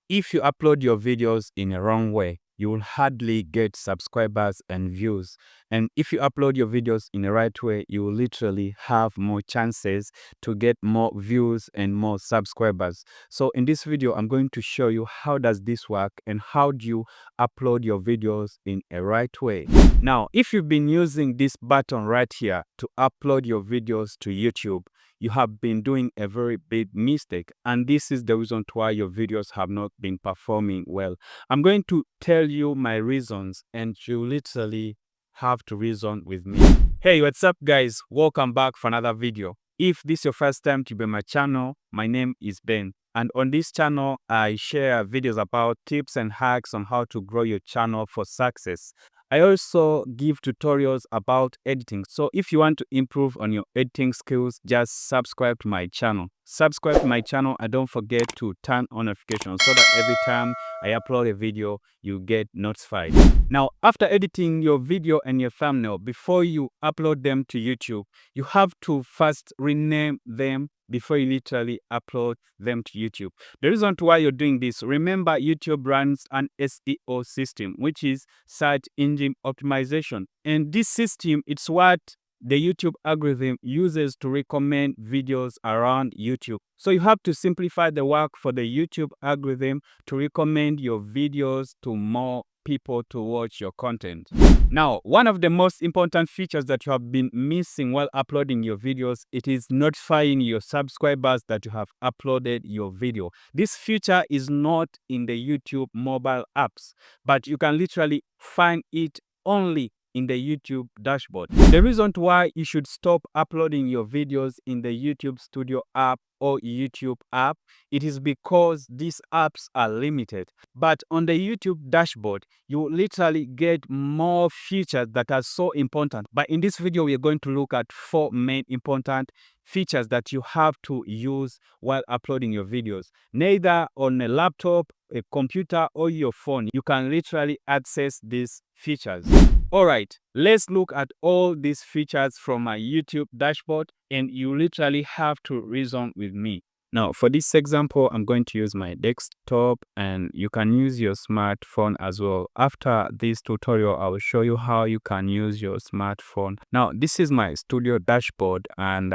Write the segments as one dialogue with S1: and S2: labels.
S1: If you upload your videos in a wrong way, you will hardly get subscribers and views. And if you upload your videos in the right way, you will literally have more chances to get more views and more subscribers. So in this video, I'm going to show you how does this work and how do you upload your videos in a right way. Now, if you've been using this button right here to upload your videos to YouTube, you have been doing a very big mistake, and this is the reason why your videos have not been performing well. I'm going to tell you my reasons, and you literally have to reason with me. Hey, what's up guys? Welcome back for another video. If this is your first time to be on my channel, my name is Ben, and on this channel I share videos about tips and hacks on how to grow your channel for success. I also give tutorials about editing. So if you want to improve on your editing skills, just subscribe to my channel. Subscribe to my channel and don't forget to turn on notifications so that every time I upload a video, you get notified. Now, after editing your video and your thumbnail, before you upload them to YouTube, you have to first rename them before you literally upload them to YouTube. The reason why you're doing this, remember YouTube runs an SEO system, which is search engine optimization. And this system, it's what the YouTube algorithm uses to recommend videos around YouTube. So you have to simplify the work for the YouTube algorithm to recommend your videos to more people to watch your content. Now, one of the most important features that you have been missing while uploading your videos, it is notifying your subscribers that you have uploaded your video. This feature is not in the YouTube mobile apps, but you can literally find it only in the YouTube dashboard. The reason why you should stop uploading your videos in the YouTube Studio app or YouTube app, it is because these apps are limited. But on the YouTube dashboard, you literally get more features that are so important. But in this video, we are going to look at 4 main important features that you have to use while uploading your videos. Neither on a laptop, a computer, or your phone, you can literally access these features. Alright, let's look at all these features from my YouTube dashboard, and you literally have to reason with me. Now, for this example, I'm going to use my desktop, and you can use your smartphone as well. After this tutorial, I will show you how you can use your smartphone. Now, this is my studio dashboard and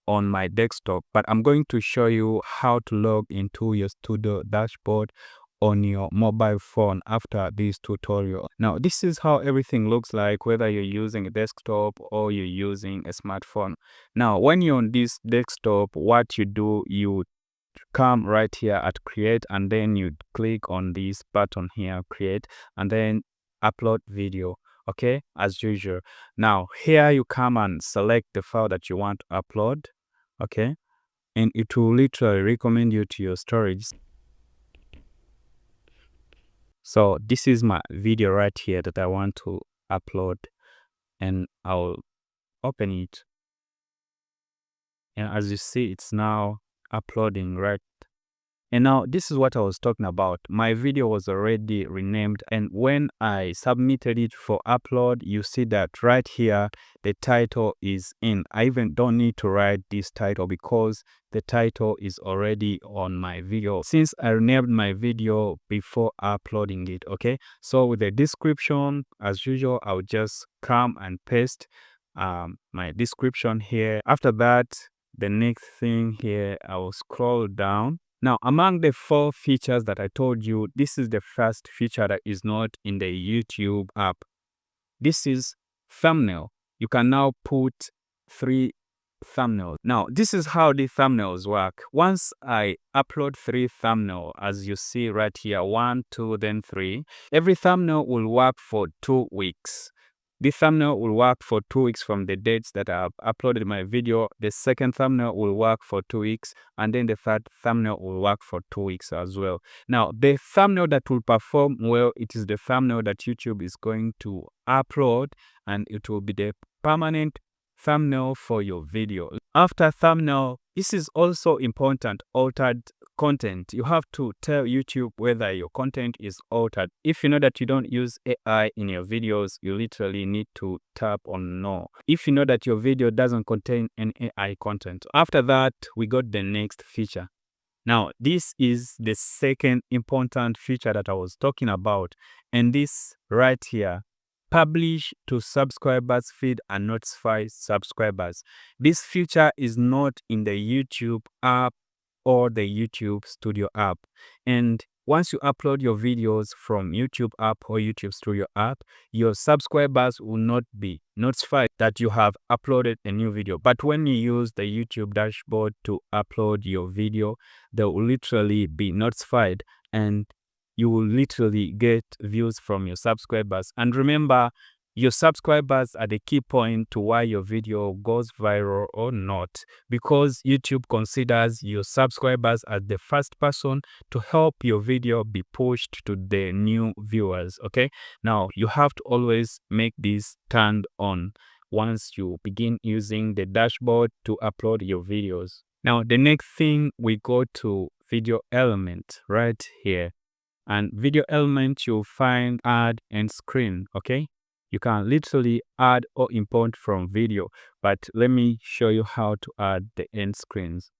S1: on my desktop, but I'm going to show you how to log into your studio dashboard on your mobile phone after this tutorial. Now, this is how everything looks like, whether you're using a desktop or you're using a smartphone. Now, when you're on this desktop, what you do, you come right here at create, and then you click on this button here, create, and then upload video. Okay, as usual. Now, here you come and select the file that you want to upload. Okay, and it will literally recommend you to your storage. So this is my video right here that I want to upload, and I'll open it. And as you see, it's now uploading, right? And now this is what I was talking about. My video was already renamed, and when I submitted it for upload, you see that right here the title is in. I even don't need to write this title because the title is already on my video since I renamed my video before uploading it. Okay, so with the description, as usual, I'll just come and paste my description here. After that, the next thing here, I will scroll down. Now, among the 4 features that I told you, this is the first feature that is not in the YouTube app. This is thumbnail. You can now put 3 thumbnails. Now, this is how the thumbnails work. Once I upload 3 thumbnails, as you see right here, 1, 2, then 3, every thumbnail will work for 2 weeks. The thumbnail will work for 2 weeks from the dates that I have uploaded my video. The second thumbnail will work for 2 weeks, and then the third thumbnail will work for 2 weeks as well. Now, the thumbnail that will perform well, it is the thumbnail that YouTube is going to upload, and it will be the permanent thumbnail for your video. After thumbnail, this is also important, altered content. You have to tell YouTube whether your content is altered. If you know that you don't use AI in your videos, you literally need to tap on no. If you know that your video doesn't contain any AI content. After that, we got the next feature. Now, this is the second important feature that I was talking about. And this right here, publish to subscribers feed and notify subscribers. This feature is not in the YouTube app or the YouTube Studio app. And once you upload your videos from YouTube app or YouTube Studio app, your subscribers will not be notified that you have uploaded a new video. But when you use the YouTube dashboard to upload your video, they will literally be notified and you will literally get views from your subscribers. And remember, your subscribers are the key point to why your video goes viral or not, because YouTube considers your subscribers as the first person to help your video be pushed to the new viewers. Okay, now you have to always make this turned on once you begin using the dashboard to upload your videos. Now the next thing, we go to video element right here. And video element, you'll find add and screen. Okay, you can literally add or import from video, but let me show you how to add the end screens.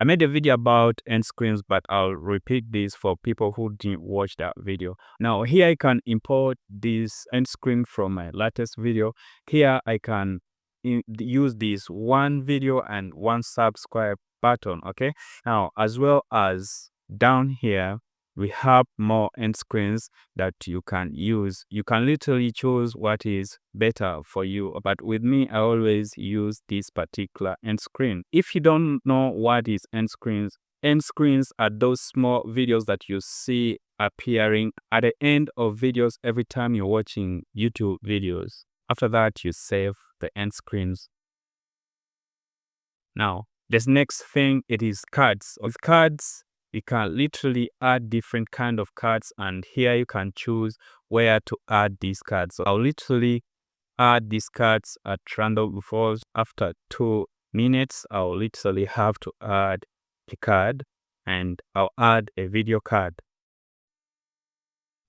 S1: I made a video about end screens, but I'll repeat this for people who didn't watch that video. Now here I can import this end screen from my latest video. Here I can use this one video and one subscribe button. Okay, now as well as down here we have more end screens that you can use. You can literally choose what is better for you, but with me I always use this particular end screen. If you don't know what is end screens are those small videos that you see appearing at the end of videos every time you're watching YouTube videos. After that, you save the end screens. Now this next thing, it is cards. With cards, you can literally add different kind of cards, and here you can choose where to add these cards. So I'll literally add these cards at random. Because after 2 minutes, I'll literally have to add a card, and I'll add a video card.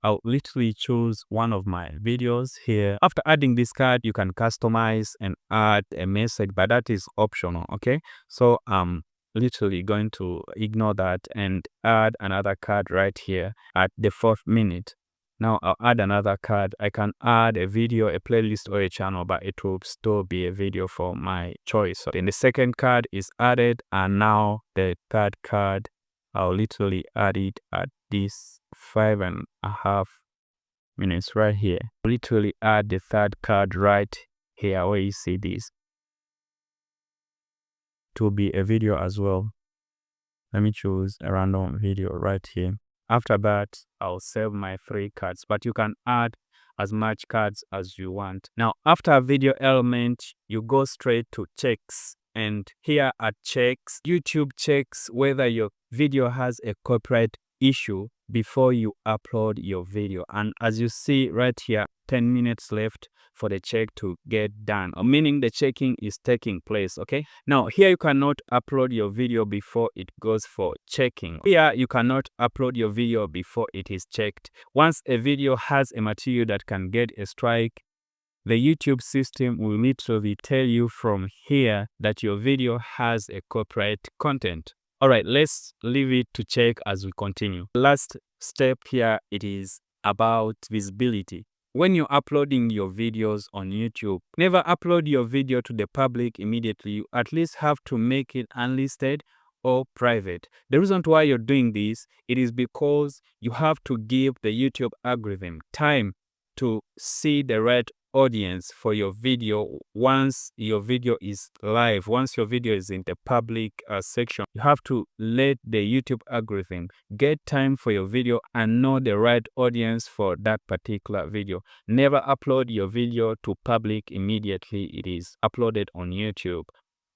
S1: I'll literally choose one of my videos here. After adding this card, you can customize and add a message, but that is optional. Okay, so I'm literally going to ignore that and add another card right here at the 4th minute. Now I'll add another card. I can add a video, a playlist, or a channel, but it will still be a video for my choice. So then the second card is added, and now the third card, I'll literally add it at this 5.5 minutes right here. I'll literally add the third card right here where you see this. It will be a video as well. Let me choose a random video right here. After that, I'll save my 3 cards, but you can add as much cards as you want. Now, after video element, you go straight to checks. And here at checks, YouTube checks whether your video has a copyright issue before you upload your video. And as you see right here, 10 minutes left for the check to get done, meaning the checking is taking place. Okay, now here you cannot upload your video before it goes for checking. Here you cannot upload your video before it is checked. Once a video has a material that can get a strike, the YouTube system will literally tell you from here that your video has a copyright content. All right, let's leave it to check as we continue. Last step here, it is about visibility. When you're uploading your videos on YouTube, never upload your video to the public immediately. You at least have to make it unlisted or private. The reason why you're doing this, it is because you have to give the YouTube algorithm time to see the right audience for your video. Once your video is live, once your video is in the public section, you have to let the YouTube algorithm get time for your video and know the right audience for that particular video. Never upload your video to public immediately it is uploaded on YouTube.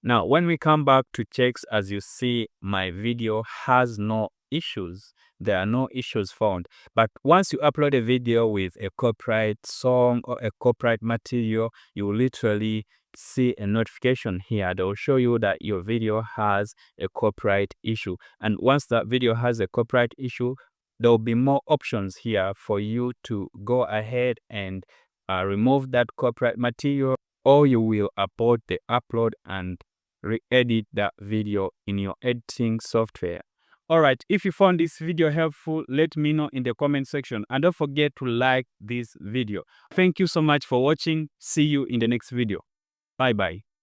S1: Now when we come back to checks, as you see, my video has no issues. There are no issues found. But once you upload a video with a copyright song or a copyright material, you will literally see a notification here that will show you that your video has a copyright issue. And once that video has a copyright issue, there will be more options here for you to go ahead and remove that copyright material, or you will abort the upload and re-edit that video in your editing software. Alright, if you found this video helpful, let me know in the comment section, and don't forget to like this video. Thank you so much for watching. See you in the next video. Bye bye.